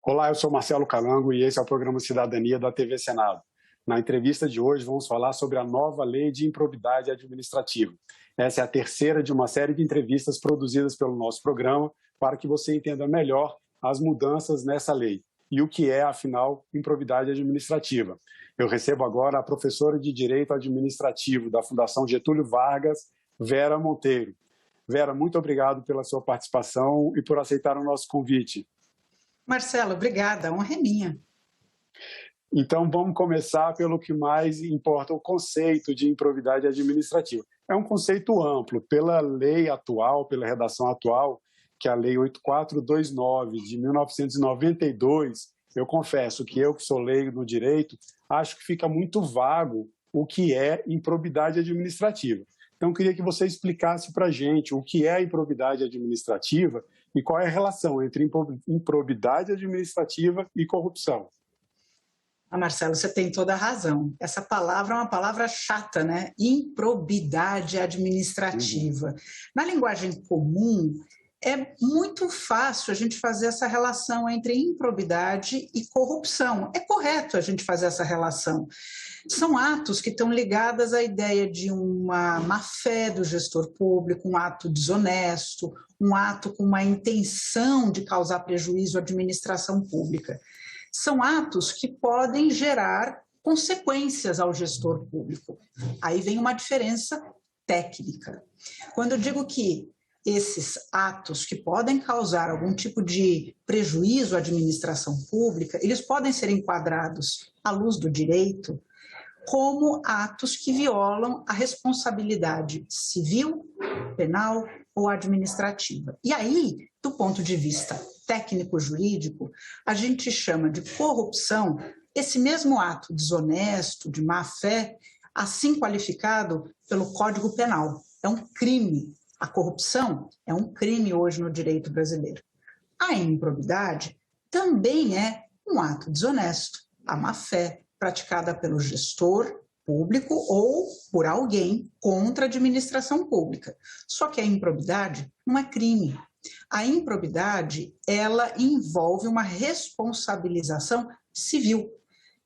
Olá, eu sou Marcelo Calango e esse é o programa Cidadania da TV Senado. Na entrevista de hoje vamos falar sobre a nova lei de improbidade administrativa. Essa é a terceira de uma série de entrevistas produzidas pelo nosso programa para que você entenda melhor as mudanças nessa lei e o que é, afinal, improbidade administrativa. Eu recebo agora a professora de Direito Administrativo da Fundação Getúlio Vargas, Vera Monteiro. Vera, muito obrigado pela sua participação e por aceitar o nosso convite. Marcelo, obrigada, a honra é minha. Então, vamos começar pelo que mais importa, o conceito de improbidade administrativa. É um conceito amplo, pela lei atual, pela redação atual, que é a Lei 8429 de 1992, eu confesso que eu, que sou leigo no direito, acho que fica muito vago o que é improbidade administrativa. Então, eu queria que você explicasse para a gente o que é a improbidade administrativa e qual é a relação entre improbidade administrativa e corrupção. Marcelo, você tem toda a razão. Essa palavra é uma palavra chata, né? Improbidade administrativa. Na linguagem comum, é muito fácil a gente fazer essa relação entre improbidade e corrupção. É correto a gente fazer essa relação. São atos que estão ligados à ideia de uma má-fé do gestor público, um ato desonesto, um ato com uma intenção de causar prejuízo à administração pública. São atos que podem gerar consequências ao gestor público. Aí vem uma diferença técnica. Quando eu digo que esses atos que podem causar algum tipo de prejuízo à administração pública, eles podem ser enquadrados à luz do direito como atos que violam a responsabilidade civil, penal ou administrativa. E aí, do ponto de vista técnico-jurídico, a gente chama de corrupção esse mesmo ato desonesto, de má-fé, assim qualificado pelo Código Penal. É um crime. A corrupção é um crime hoje no direito brasileiro. A improbidade também é um ato desonesto, a má-fé praticada pelo gestor público ou por alguém contra a administração pública. Só que a improbidade não é crime. A improbidade, ela envolve uma responsabilização civil.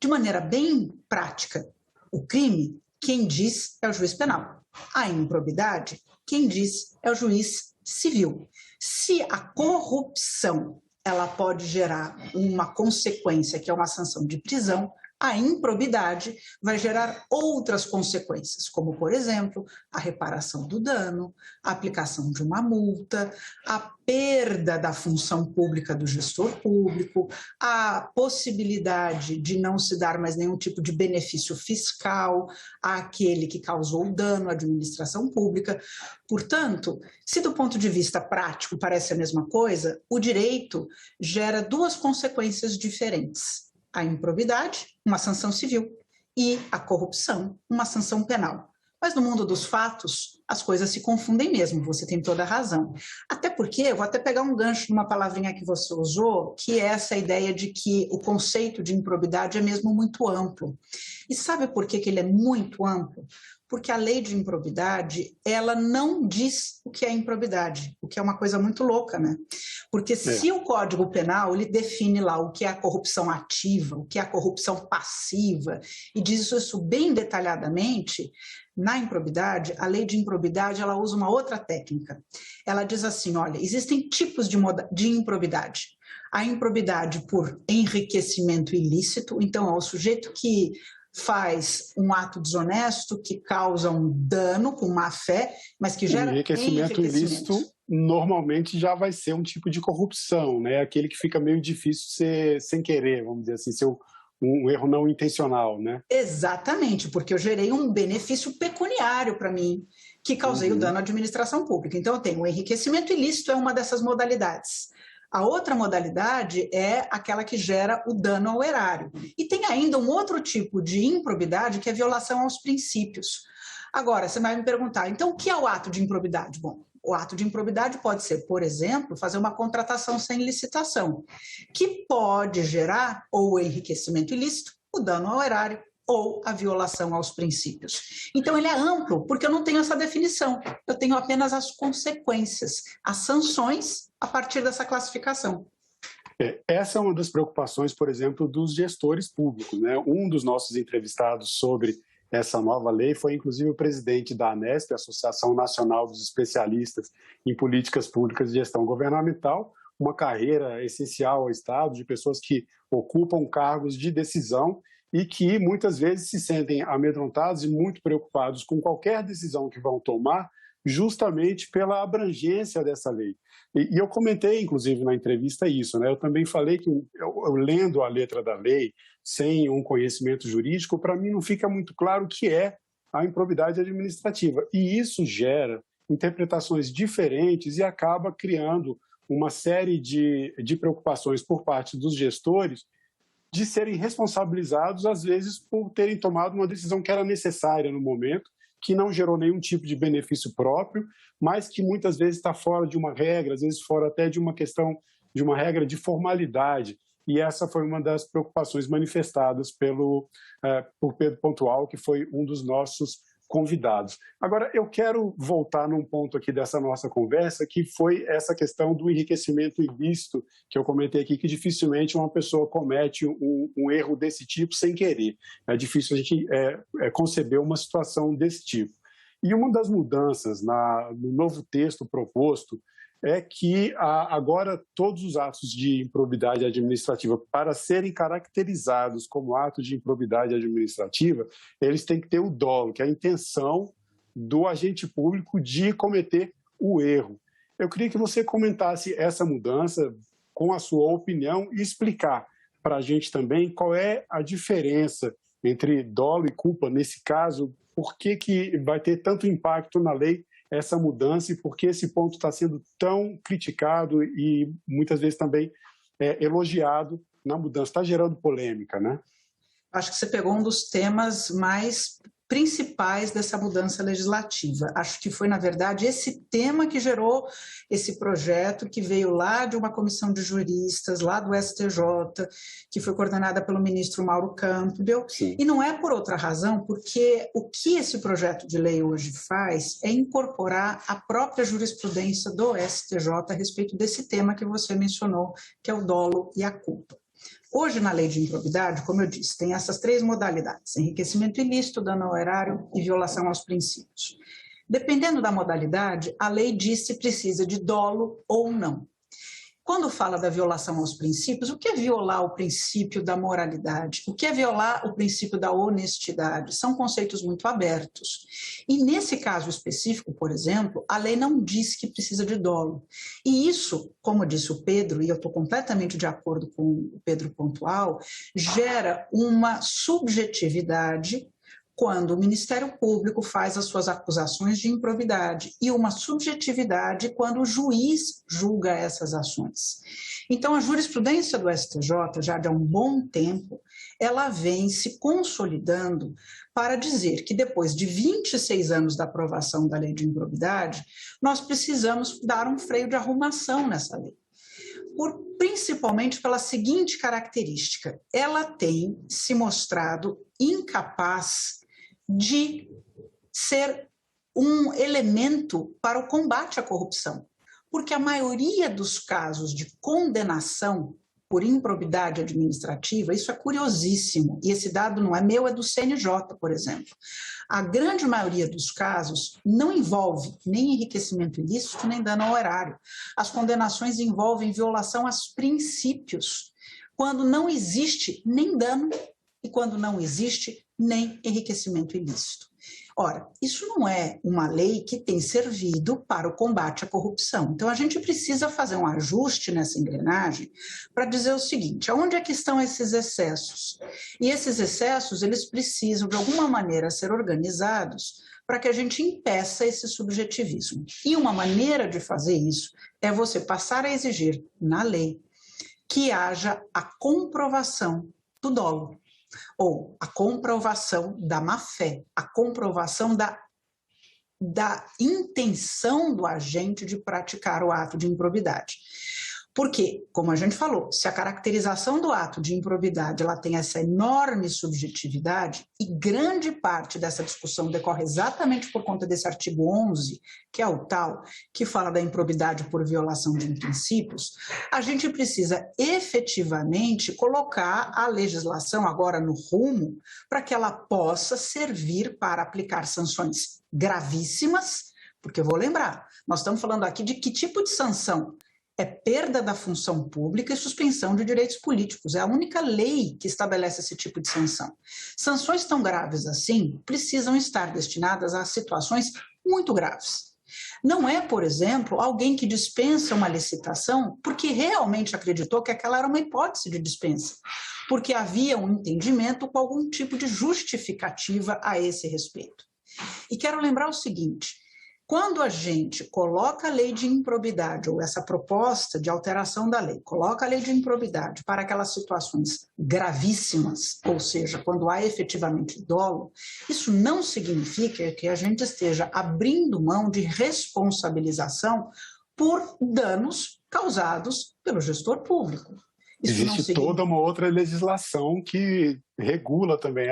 De maneira bem prática, o crime, quem diz é o juiz penal. A improbidade, quem diz é o juiz civil. Se a corrupção ela pode gerar uma consequência, que é uma sanção de prisão, a improbidade vai gerar outras consequências, como, por exemplo, a reparação do dano, a aplicação de uma multa, a perda da função pública do gestor público, a possibilidade de não se dar mais nenhum tipo de benefício fiscal àquele que causou o dano à administração pública. Portanto, se do ponto de vista prático parece a mesma coisa, o direito gera duas consequências diferentes. A improbidade, uma sanção civil, e a corrupção, uma sanção penal. Mas no mundo dos fatos, as coisas se confundem mesmo, você tem toda a razão. Até porque, eu vou até pegar um gancho de uma palavrinha que você usou, que é essa ideia de que o conceito de improbidade é mesmo muito amplo. E sabe por que ele é muito amplo? Porque a lei de improbidade, ela não diz o que é improbidade, o que é uma coisa muito louca, né? Porque se o Código Penal, ele define lá o que é a corrupção ativa, o que é a corrupção passiva, e diz isso bem detalhadamente, na improbidade, a lei de improbidade, ela usa uma outra técnica. Ela diz assim, olha, existem tipos de improbidade. A improbidade por enriquecimento ilícito, então é o sujeito que faz um ato desonesto que causa um dano com má-fé, mas que gera enriquecimento ilícito normalmente já vai ser um tipo de corrupção, né? Aquele que fica meio difícil ser sem querer, vamos dizer assim, ser um erro não intencional, né? Exatamente, porque eu gerei um benefício pecuniário para mim, que causei o dano à administração pública. Então eu tenho o enriquecimento ilícito, é uma dessas modalidades. A outra modalidade é aquela que gera o dano ao erário. E tem ainda um outro tipo de improbidade, que é violação aos princípios. Agora, você vai me perguntar, então o que é o ato de improbidade? Bom, o ato de improbidade pode ser, por exemplo, fazer uma contratação sem licitação, que pode gerar ou o enriquecimento ilícito, o dano ao erário, ou a violação aos princípios. Então ele é amplo, porque eu não tenho essa definição, eu tenho apenas as consequências, as sanções a partir dessa classificação. Essa é uma das preocupações, por exemplo, dos gestores públicos, né? Um dos nossos entrevistados sobre essa nova lei foi, inclusive, o presidente da ANESP, Associação Nacional dos Especialistas em Políticas Públicas de Gestão Governamental, uma carreira essencial ao Estado, de pessoas que ocupam cargos de decisão e que muitas vezes se sentem amedrontados e muito preocupados com qualquer decisão que vão tomar, justamente pela abrangência dessa lei. E eu comentei, inclusive, na entrevista isso, né? Eu também falei que, eu lendo a letra da lei, sem um conhecimento jurídico, para mim não fica muito claro o que é a improbidade administrativa. E isso gera interpretações diferentes e acaba criando uma série de preocupações por parte dos gestores de serem responsabilizados, às vezes, por terem tomado uma decisão que era necessária no momento, que não gerou nenhum tipo de benefício próprio, mas que muitas vezes está fora de uma regra, às vezes fora até de uma questão de uma regra de formalidade. E essa foi uma das preocupações manifestadas por Pedro Pontual, que foi um dos nossos convidados. Agora, eu quero voltar num ponto aqui dessa nossa conversa, que foi essa questão do enriquecimento ilícito, que eu comentei aqui, que dificilmente uma pessoa comete um erro desse tipo sem querer. É difícil a gente conceber uma situação desse tipo. E uma das mudanças no novo texto proposto é que agora todos os atos de improbidade administrativa, para serem caracterizados como atos de improbidade administrativa, eles têm que ter o dolo, que é a intenção do agente público de cometer o erro. Eu queria que você comentasse essa mudança com a sua opinião e explicar para a gente também qual é a diferença entre dolo e culpa nesse caso, por que vai ter tanto impacto na lei essa mudança e por que esse ponto está sendo tão criticado e muitas vezes também elogiado na mudança. Está gerando polêmica, né? Acho que você pegou um dos temas mais principais dessa mudança legislativa. Acho que foi, na verdade, esse tema que gerou esse projeto, que veio lá de uma comissão de juristas, lá do STJ, que foi coordenada pelo ministro Mauro Campbell. Sim. E não é por outra razão, porque o que esse projeto de lei hoje faz é incorporar a própria jurisprudência do STJ a respeito desse tema que você mencionou, que é o dolo e a culpa. Hoje, na lei de improbidade, como eu disse, tem essas três modalidades: enriquecimento ilícito, dano ao erário e violação aos princípios. Dependendo da modalidade, a lei diz se precisa de dolo ou não. Quando fala da violação aos princípios, o que é violar o princípio da moralidade? O que é violar o princípio da honestidade? São conceitos muito abertos. E nesse caso específico, por exemplo, a lei não diz que precisa de dolo. E isso, como disse o Pedro, e eu estou completamente de acordo com o Pedro Pontual, gera uma subjetividade quando o Ministério Público faz as suas acusações de improbidade e uma subjetividade quando o juiz julga essas ações. Então, a jurisprudência do STJ, já de há um bom tempo, ela vem se consolidando para dizer que depois de 26 anos da aprovação da lei de improbidade, nós precisamos dar um freio de arrumação nessa lei. Principalmente pela seguinte característica: ela tem se mostrado incapaz de ser um elemento para o combate à corrupção, porque a maioria dos casos de condenação por improbidade administrativa, isso é curiosíssimo, e esse dado não é meu, é do CNJ, por exemplo. A grande maioria dos casos não envolve nem enriquecimento ilícito, nem dano ao erário. As condenações envolvem violação aos princípios, quando não existe nem dano e quando não existe nem enriquecimento ilícito. Ora, isso não é uma lei que tem servido para o combate à corrupção. Então, a gente precisa fazer um ajuste nessa engrenagem para dizer o seguinte: aonde é que estão esses excessos? E esses excessos, eles precisam, de alguma maneira, ser organizados para que a gente impeça esse subjetivismo. E uma maneira de fazer isso é você passar a exigir na lei que haja a comprovação do dolo, ou a comprovação da má-fé, a comprovação da intenção do agente de praticar o ato de improbidade. Porque, como a gente falou, se a caracterização do ato de improbidade ela tem essa enorme subjetividade, e grande parte dessa discussão decorre exatamente por conta desse artigo 11, que é o tal, que fala da improbidade por violação de princípios, a gente precisa efetivamente colocar a legislação agora no rumo para que ela possa servir para aplicar sanções gravíssimas, porque eu vou lembrar, nós estamos falando aqui de que tipo de sanção? É perda da função pública e suspensão de direitos políticos. É a única lei que estabelece esse tipo de sanção. Sanções tão graves assim precisam estar destinadas a situações muito graves. Não é, por exemplo, alguém que dispensa uma licitação porque realmente acreditou que aquela era uma hipótese de dispensa, porque havia um entendimento com algum tipo de justificativa a esse respeito. E quero lembrar o seguinte: quando a gente coloca a lei de improbidade, ou essa proposta de alteração da lei, coloca a lei de improbidade para aquelas situações gravíssimas, ou seja, quando há efetivamente dolo, isso não significa que a gente esteja abrindo mão de responsabilização por danos causados pelo gestor público. Existe toda uma outra legislação que regula também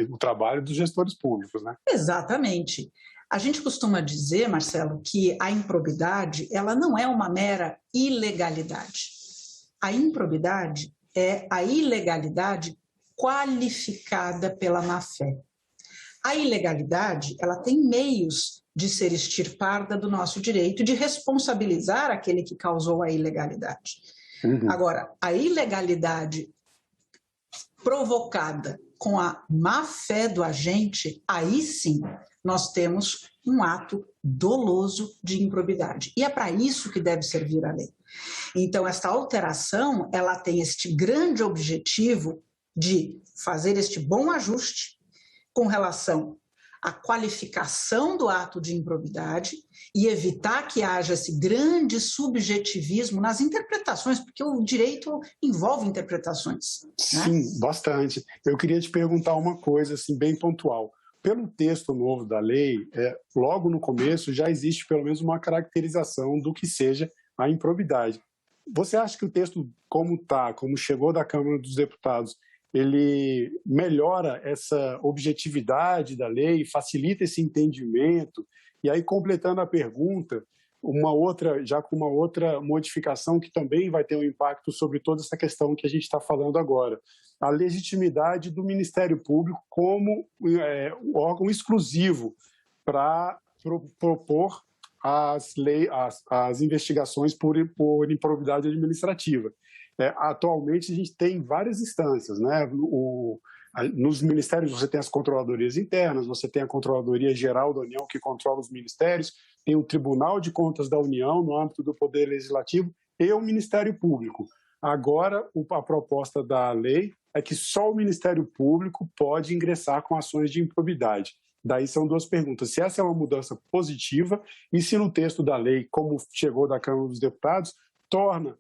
o trabalho dos gestores públicos, né? Exatamente. A gente costuma dizer, Marcelo, que a improbidade ela não é uma mera ilegalidade. A improbidade é a ilegalidade qualificada pela má-fé. A ilegalidade ela tem meios de ser extirpada do nosso direito, de responsabilizar aquele que causou a ilegalidade. Agora, a ilegalidade provocada com a má-fé do agente, aí sim nós temos um ato doloso de improbidade. E é para isso que deve servir a lei. Então, esta alteração, ela tem este grande objetivo de fazer este bom ajuste com relação à qualificação do ato de improbidade e evitar que haja esse grande subjetivismo nas interpretações, porque o direito envolve interpretações. Sim, né? Bastante. Eu queria te perguntar uma coisa assim, bem pontual. Pelo texto novo da lei, logo no começo já existe pelo menos uma caracterização do que seja a improbidade. Você acha que o texto, como chegou da Câmara dos Deputados, ele melhora essa objetividade da lei, facilita esse entendimento? E aí, completando a pergunta, já com uma outra modificação que também vai ter um impacto sobre toda essa questão que a gente está falando agora. A legitimidade do Ministério Público como órgão exclusivo para propor as investigações por improbidade administrativa. Atualmente, a gente tem várias instâncias, né? Nos ministérios você tem as controladorias internas, você tem a Controladoria Geral da União que controla os ministérios, tem o Tribunal de Contas da União no âmbito do Poder Legislativo e o Ministério Público. Agora, a proposta da lei é que só o Ministério Público pode ingressar com ações de improbidade. Daí são duas perguntas: se essa é uma mudança positiva e se no texto da lei, como chegou da Câmara dos Deputados, torna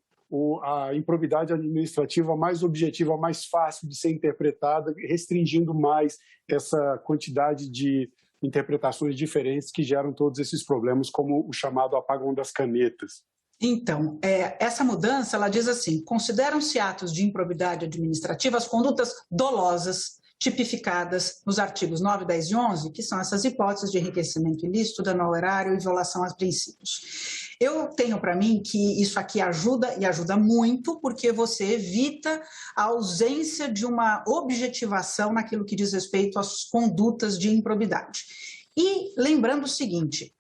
a improbidade administrativa mais objetiva, mais fácil de ser interpretada, restringindo mais essa quantidade de interpretações diferentes que geram todos esses problemas, como o chamado apagão das canetas. Então, essa mudança, ela diz assim: consideram-se atos de improbidade administrativa as condutas dolosas tipificadas nos artigos 9, 10 e 11, que são essas hipóteses de enriquecimento ilícito, dano ao erário e violação aos princípios. Eu tenho para mim que isso aqui ajuda, e ajuda muito, porque você evita a ausência de uma objetivação naquilo que diz respeito às condutas de improbidade. E lembrando o seguinte: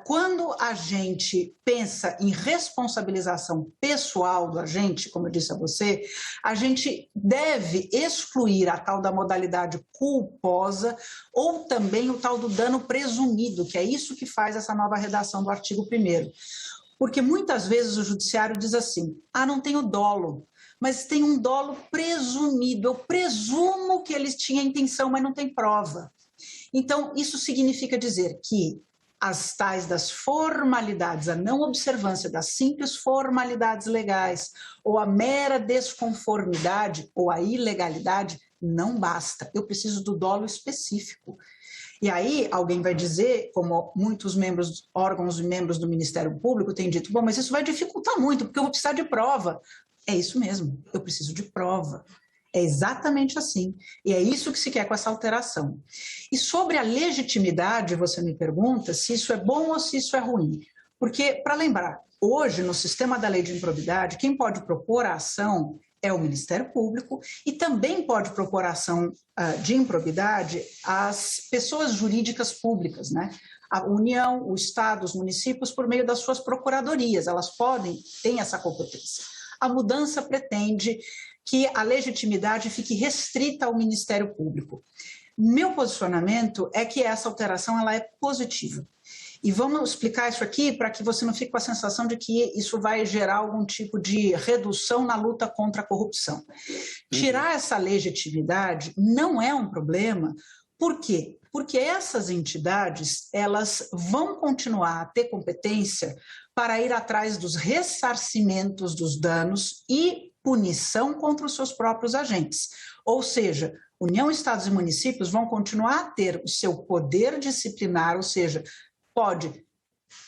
quando a gente pensa em responsabilização pessoal do agente, como eu disse a você, a gente deve excluir a tal da modalidade culposa ou também o tal do dano presumido, que é isso que faz essa nova redação do artigo 1º. Porque muitas vezes o judiciário diz assim: não tenho dolo, mas tem um dolo presumido, eu presumo que eles tinham intenção, mas não tem prova. Então, isso significa dizer que as tais das formalidades, a não observância das simples formalidades legais ou a mera desconformidade ou a ilegalidade não basta. Eu preciso do dolo específico. E aí alguém vai dizer, como muitos órgãos e membros do Ministério Público têm dito, bom, mas isso vai dificultar muito, porque eu vou precisar de prova. É isso mesmo, eu preciso de prova. É exatamente assim. E é isso que se quer com essa alteração. E sobre a legitimidade, você me pergunta se isso é bom ou se isso é ruim. Porque, para lembrar, hoje, no sistema da lei de improbidade, quem pode propor a ação é o Ministério Público e também pode propor a ação de improbidade às pessoas jurídicas públicas, né? A União, o Estado, os municípios, por meio das suas procuradorias, elas têm essa competência. A mudança pretende que a legitimidade fique restrita ao Ministério Público. Meu posicionamento é que essa alteração ela é positiva. E vamos explicar isso aqui para que você não fique com a sensação de que isso vai gerar algum tipo de redução na luta contra a corrupção. Tirar essa legitimidade não é um problema. Por quê? Porque essas entidades elas vão continuar a ter competência para ir atrás dos ressarcimentos dos danos e punição contra os seus próprios agentes. Ou seja, União, Estados e municípios vão continuar a ter o seu poder disciplinar, ou seja, pode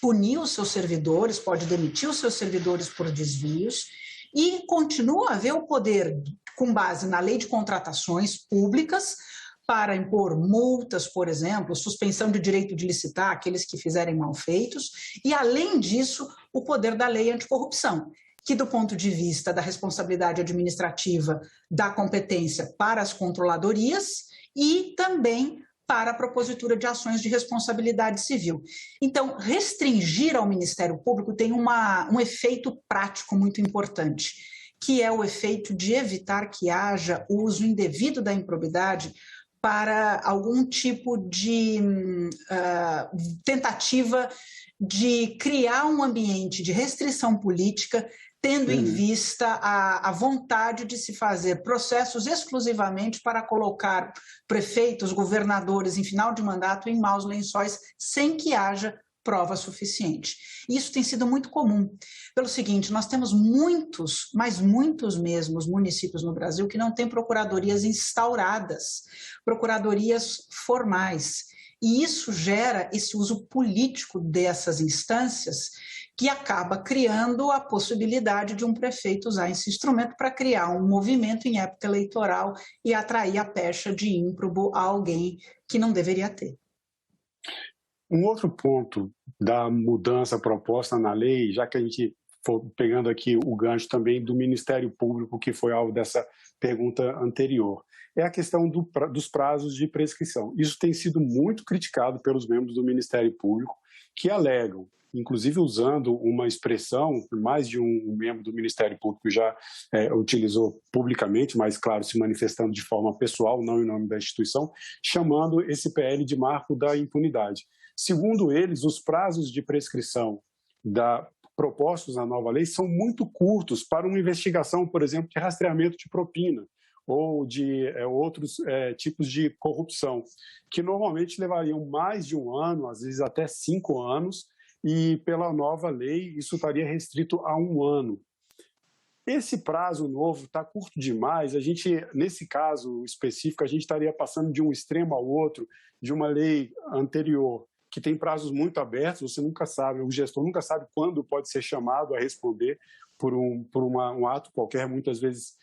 punir os seus servidores, pode demitir os seus servidores por desvios e continua a haver o poder, com base na lei de contratações públicas, para impor multas, por exemplo, suspensão de direito de licitar aqueles que fizerem malfeitos e, além disso, o poder da lei anticorrupção, que do ponto de vista da responsabilidade administrativa dá competência para as controladorias e também para a propositura de ações de responsabilidade civil. Então, restringir ao Ministério Público tem um efeito prático muito importante, que é o efeito de evitar que haja o uso indevido da improbidade para algum tipo de tentativa de criar um ambiente de restrição política, tendo em vista a vontade de se fazer processos exclusivamente para colocar prefeitos, governadores em final de mandato em maus lençóis, sem que haja prova suficiente. Isso tem sido muito comum. Pelo seguinte, nós temos muitos, mas muitos mesmos municípios no Brasil que não têm procuradorias instauradas, procuradorias formais. E isso gera esse uso político dessas instâncias que acaba criando a possibilidade de um prefeito usar esse instrumento para criar um movimento em época eleitoral e atrair a pecha de ímprobo a alguém que não deveria ter. Um outro ponto da mudança proposta na lei, já que a gente for pegando aqui o gancho também do Ministério Público, que foi alvo dessa pergunta anterior, é a questão dos prazos de prescrição. Isso tem sido muito criticado pelos membros do Ministério Público, que alegam, inclusive usando uma expressão, mais de um membro do Ministério Público já utilizou publicamente, mas, claro, se manifestando de forma pessoal, não em nome da instituição, chamando esse PL de marco da impunidade. Segundo eles, os prazos de prescrição propostos na nova lei são muito curtos para uma investigação, por exemplo, de rastreamento de propina ou de outros tipos de corrupção, que normalmente levariam mais de um ano, às vezes até 5 anos, e pela nova lei isso estaria restrito a 1 ano. Esse prazo novo está curto demais. Nesse caso específico, a gente estaria passando de um extremo ao outro, de uma lei anterior, que tem prazos muito abertos, você nunca sabe, o gestor nunca sabe quando pode ser chamado a responder por um ato qualquer, muitas vezes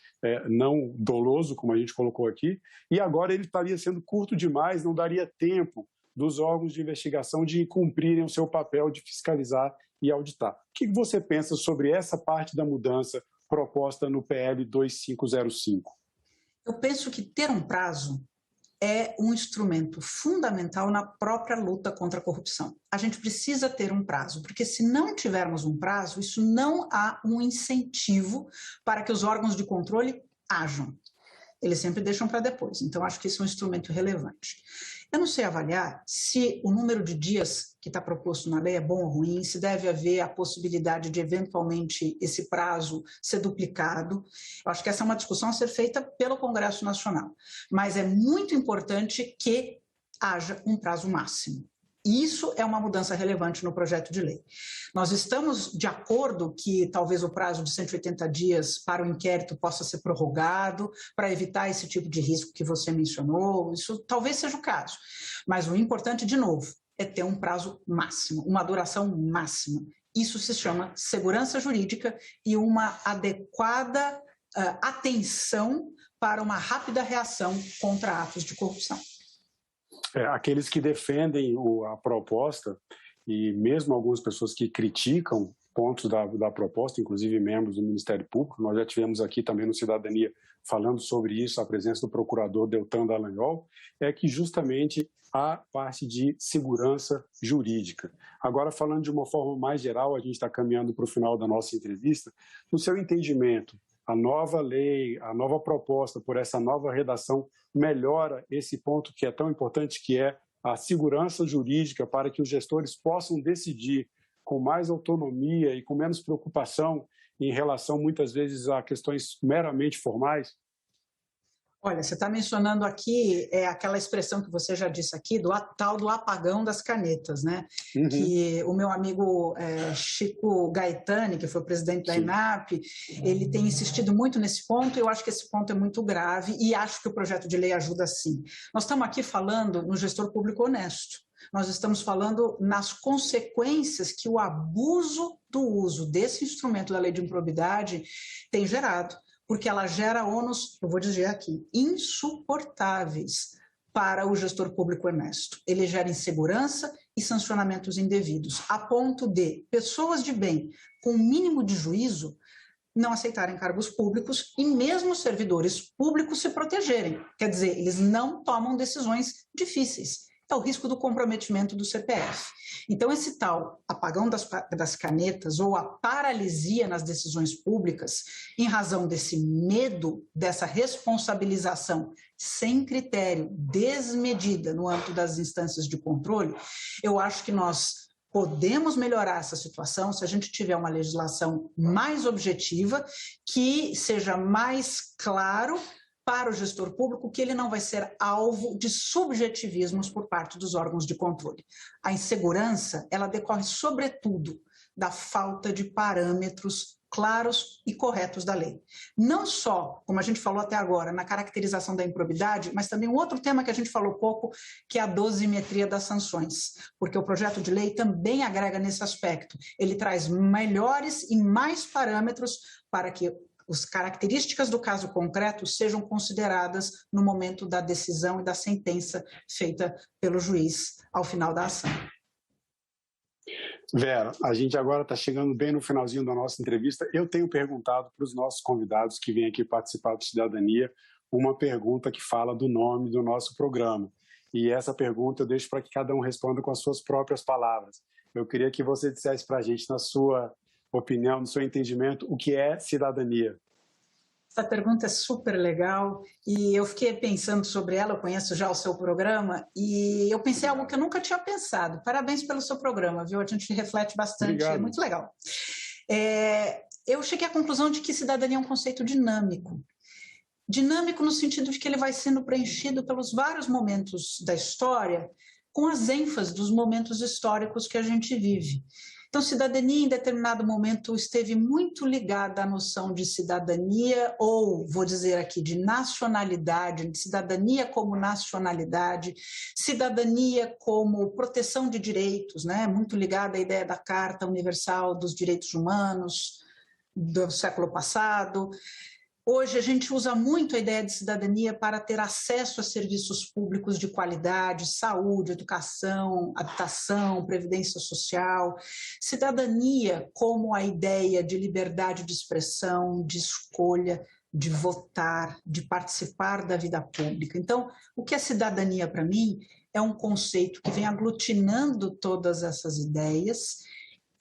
não doloso, como a gente colocou aqui, e agora ele estaria sendo curto demais, não daria tempo dos órgãos de investigação de cumprirem o seu papel de fiscalizar e auditar. O que você pensa sobre essa parte da mudança proposta no PL 2505? Eu penso que ter um prazo é um instrumento fundamental na própria luta contra a corrupção. A gente precisa ter um prazo, porque se não tivermos um prazo, isso não há um incentivo para que os órgãos de controle ajam. Eles sempre deixam para depois. Então, acho que isso é um instrumento relevante. Eu não sei avaliar se o número de dias que está proposto na lei é bom ou ruim, se deve haver a possibilidade de, eventualmente, esse prazo ser duplicado. Eu acho que essa é uma discussão a ser feita pelo Congresso Nacional. Mas é muito importante que haja um prazo máximo. Isso é uma mudança relevante no projeto de lei. Nós estamos de acordo que talvez o prazo de 180 dias para o inquérito possa ser prorrogado, para evitar esse tipo de risco que você mencionou, isso talvez seja o caso. Mas o importante, de novo, é ter um prazo máximo, uma duração máxima. Isso se chama segurança jurídica e uma adequada atenção para uma rápida reação contra atos de corrupção. Aqueles que defendem a proposta, e mesmo algumas pessoas que criticam pontos da proposta, inclusive membros do Ministério Público, nós já tivemos aqui também no Cidadania falando sobre isso, a presença do procurador Deltan Dallagnol, é que justamente a parte de segurança jurídica. Agora, falando de uma forma mais geral, a gente está caminhando para o final da nossa entrevista, no seu entendimento, a nova lei, a nova proposta por essa nova redação melhora esse ponto que é tão importante, que é a segurança jurídica, para que os gestores possam decidir com mais autonomia e com menos preocupação em relação, muitas vezes, a questões meramente formais? Olha, você está mencionando aqui aquela expressão que você já disse aqui, do tal do apagão das canetas, né? Uhum. Que o meu amigo Chico Gaetani, que foi o presidente da ENAP, ele tem insistido muito nesse ponto, e eu acho que esse ponto é muito grave, e acho que o projeto de lei ajuda sim. Nós estamos aqui falando no gestor público honesto. Nós estamos falando nas consequências que o abuso do uso desse instrumento da lei de improbidade tem gerado, porque ela gera ônus, eu vou dizer aqui, insuportáveis para o gestor público honesto. Ele gera insegurança e sancionamentos indevidos, a ponto de pessoas de bem com o mínimo de juízo não aceitarem cargos públicos e mesmo servidores públicos se protegerem. Quer dizer, eles não tomam decisões difíceis. É o risco do comprometimento do CPF. Então, esse tal apagão das canetas ou a paralisia nas decisões públicas, em razão desse medo, dessa responsabilização sem critério, desmedida no âmbito das instâncias de controle, eu acho que nós podemos melhorar essa situação se a gente tiver uma legislação mais objetiva, que seja mais claro para o gestor público que ele não vai ser alvo de subjetivismos por parte dos órgãos de controle. A insegurança, ela decorre, sobretudo, da falta de parâmetros claros e corretos da lei. Não só, como a gente falou até agora, na caracterização da improbidade, mas também um outro tema que a gente falou pouco, que é a dosimetria das sanções, porque o projeto de lei também agrega nesse aspecto. Ele traz melhores e mais parâmetros para que as características do caso concreto sejam consideradas no momento da decisão e da sentença feita pelo juiz ao final da ação. Vera, a gente agora está chegando bem no finalzinho da nossa entrevista. Eu tenho perguntado para os nossos convidados que vêm aqui participar do Cidadania uma pergunta que fala do nome do nosso programa. E essa pergunta eu deixo para que cada um responda com as suas próprias palavras. Eu queria que você dissesse para a gente, na sua opinião, no seu entendimento, o que é cidadania? Essa pergunta é super legal e eu fiquei pensando sobre ela, eu conheço já o seu programa e eu pensei algo que eu nunca tinha pensado. Parabéns pelo seu programa, viu? A gente reflete bastante, Obrigado. É muito legal. Eu cheguei à conclusão de que cidadania é um conceito dinâmico. Dinâmico no sentido de que ele vai sendo preenchido pelos vários momentos da história, com as ênfases dos momentos históricos que a gente vive. Então, cidadania, em determinado momento, esteve muito ligada à noção de cidadania, ou, vou dizer aqui, de nacionalidade, de cidadania como nacionalidade, cidadania como proteção de direitos, né? Muito ligada à ideia da Carta Universal dos Direitos Humanos do século passado. Hoje, a gente usa muito a ideia de cidadania para ter acesso a serviços públicos de qualidade, saúde, educação, habitação, previdência social. Cidadania como a ideia de liberdade de expressão, de escolha, de votar, de participar da vida pública. Então, o que é cidadania para mim é um conceito que vem aglutinando todas essas ideias,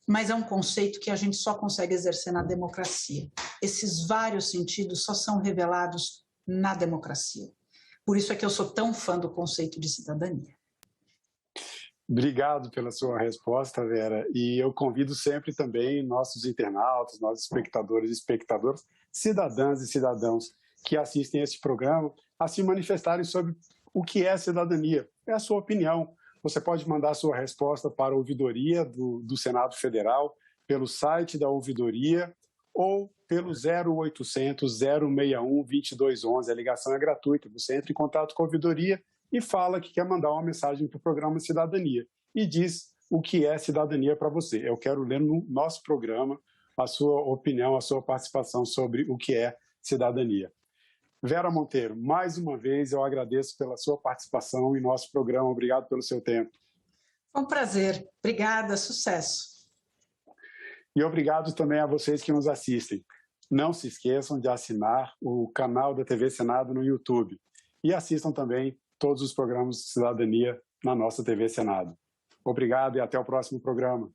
mas é um conceito que a gente só consegue exercer na democracia. Esses vários sentidos só são revelados na democracia. Por isso é que eu sou tão fã do conceito de cidadania. Obrigado pela sua resposta, Vera. E eu convido sempre também nossos internautas, nossos espectadores e espectadoras, cidadãs e cidadãos que assistem a este programa, a se manifestarem sobre o que é cidadania. É a sua opinião. Você pode mandar sua resposta para a ouvidoria do Senado Federal pelo site da ouvidoria ou pelo 0800 061 2211. A ligação é gratuita. Você entra em contato com a ouvidoria e fala que quer mandar uma mensagem para o programa Cidadania e diz o que é cidadania para você. Eu quero ler no nosso programa a sua opinião, a sua participação sobre o que é cidadania. Vera Monteiro, mais uma vez eu agradeço pela sua participação em nosso programa. Obrigado pelo seu tempo. Foi um prazer. Obrigada, sucesso. E obrigado também a vocês que nos assistem. Não se esqueçam de assinar o canal da TV Senado no YouTube e assistam também todos os programas de cidadania na nossa TV Senado. Obrigado e até o próximo programa.